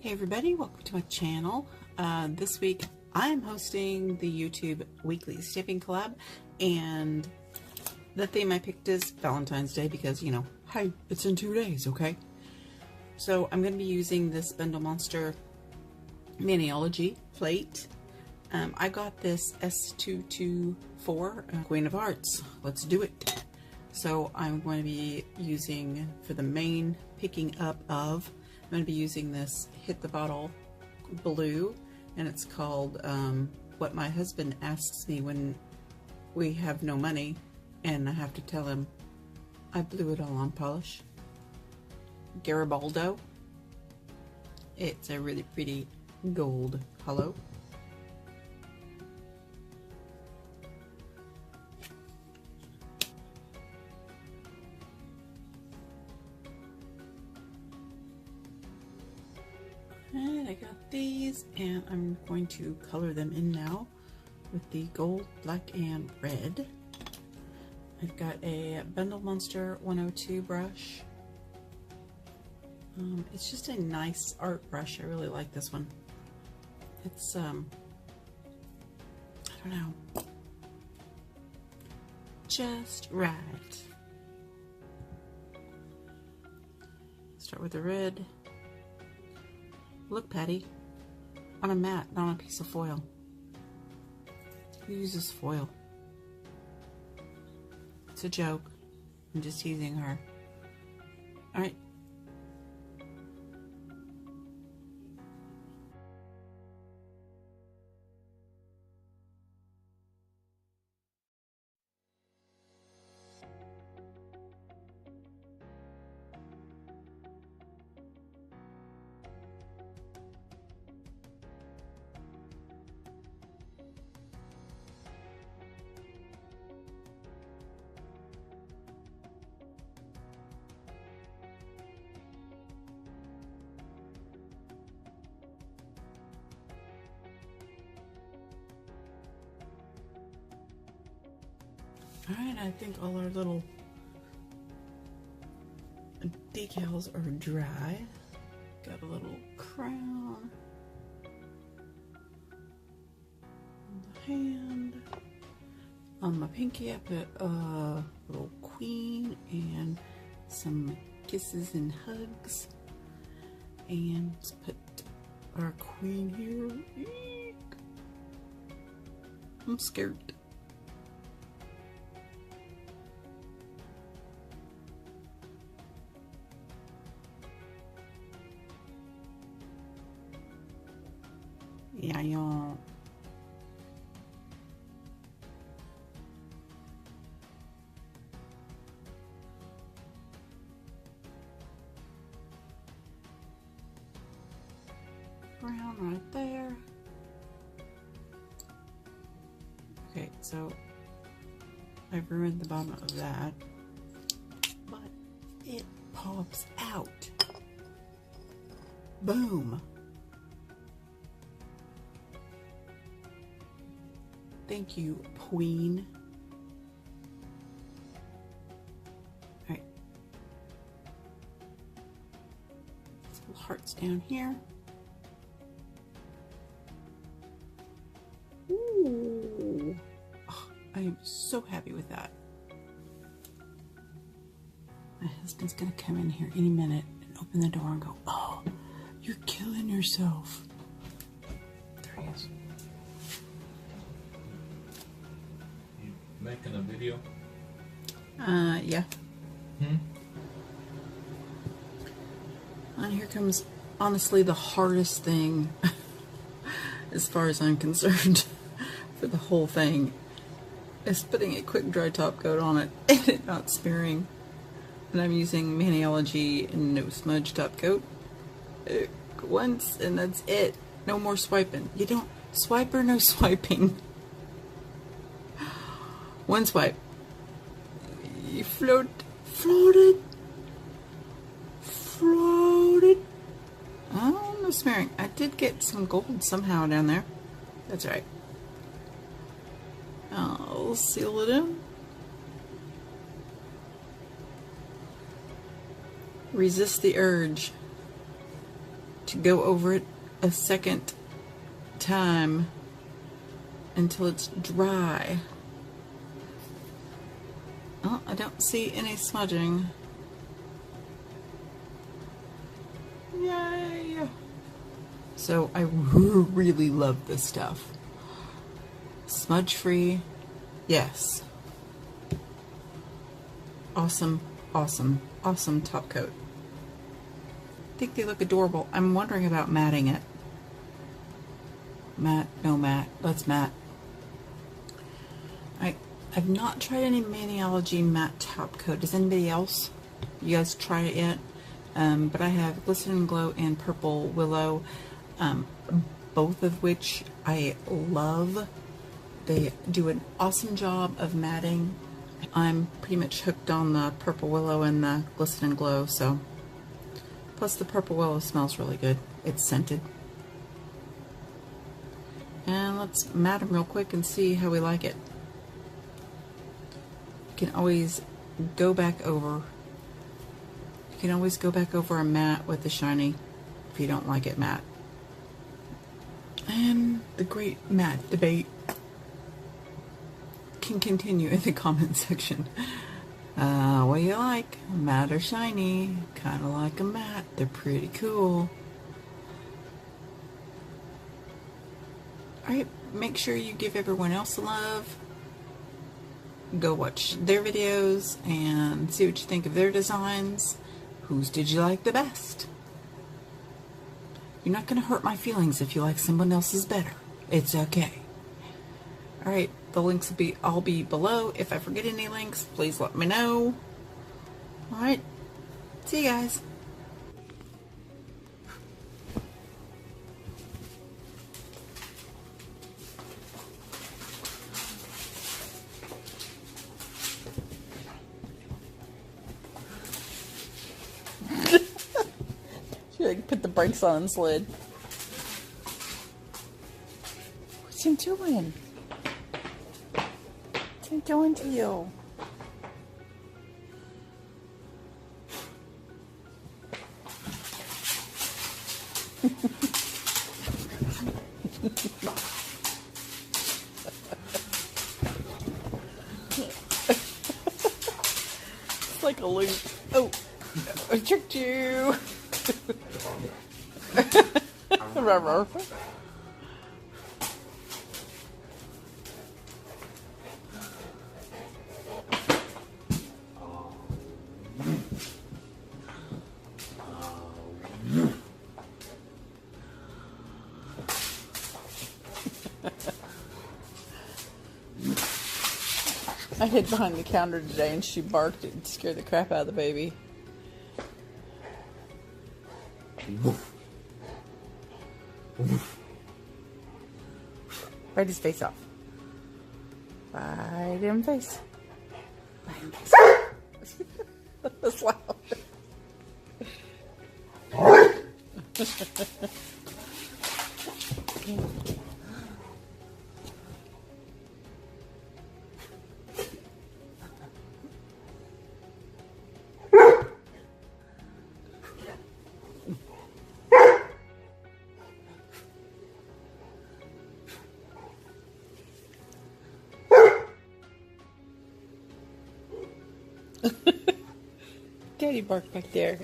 Hey everybody, welcome to my channel. This week I'm hosting the YouTube weekly stamping collab, and the theme I picked is Valentine's Day because, you know, hey, it's in 2 days, okay? So I'm going to be using this Bundle Monster Maniology plate. I got this S224 Queen of Hearts. Let's do it. So I'm going to be using, for the main picking up of, I'm going to be using this Hit the Bottle blue, and it's called What My Husband Asks Me When We Have No Money, and I have to tell him I blew it all on polish. Garibaldo. It's a really pretty gold hollow. And I got these, and I'm going to color them in now with the gold, black, and red. I've got a Bundle Monster 102 brush. It's just a nice art brush. I really like this one. It's, I don't know, just right. Start with the red. Look, Patty, on a mat, not on a piece of foil. Who uses foil? It's a joke. I'm just teasing her. Alright. Alright, I think all our little decals are dry. Got a little crown on the hand. On my pinky I put a little queen and some kisses and hugs. And let's put our queen here. Eek. I'm scared. Yeah, y'all. Brown right there. Okay, so I've ruined the bottom of that, but it pops out. Boom. Thank you, Queen. Alright. Little hearts down here. Ooh. Oh, I am so happy with that. My husband's gonna come in here any minute and open the door and go, "Oh, you're killing yourself." There he is. Making a video? Yeah. And here comes, honestly, the hardest thing, as far as I'm concerned, for the whole thing, is putting a quick dry top coat on it and it not smearing. And I'm using Maniology and no smudge top coat. Once, and that's it. No more swiping. You don't swipe or no swiping. One swipe. You floated. Oh, no smearing. I did get some gold somehow down there. That's right. I'll seal it in. Resist the urge to go over it a second time until it's dry. Oh, I don't see any smudging. Yay! So I really love this stuff. Smudge free, yes. Awesome, awesome, awesome top coat. I think they look adorable. I'm wondering about matting it. Matte, no matte, let's matte. I've not tried any Maniology matte top coat. Does anybody else? You guys try it yet? But I have Glisten and Glow and Purple Willow, both of which I love. They do an awesome job of matting. I'm pretty much hooked on the Purple Willow and the Glisten and Glow, so. Plus the Purple Willow smells really good. It's scented. And let's matte them real quick and see how we like it. You can always go back over. You can always go back over a matte with the shiny if you don't like it matte. And the great matte debate can continue in the comment section. What do you like? Matte or shiny? Kind of like a matte. They're pretty cool. Alright, make sure you give everyone else a love. Go watch their videos and see what you think of their designs. Whose did you like the best? You're not going to hurt my feelings if you like someone else's better. It's okay. Alright, the links will all be below. If I forget any links, please let me know. Alright, see you guys. Should put the brakes on and slid. What's he doing? What's he doing to you? It's like a loop. Oh, I tricked you. I hid behind the counter today and she barked and scared the crap out of the baby. Bite his face off. Bite him face. Bite him face. That was loud. Daddy barked back there.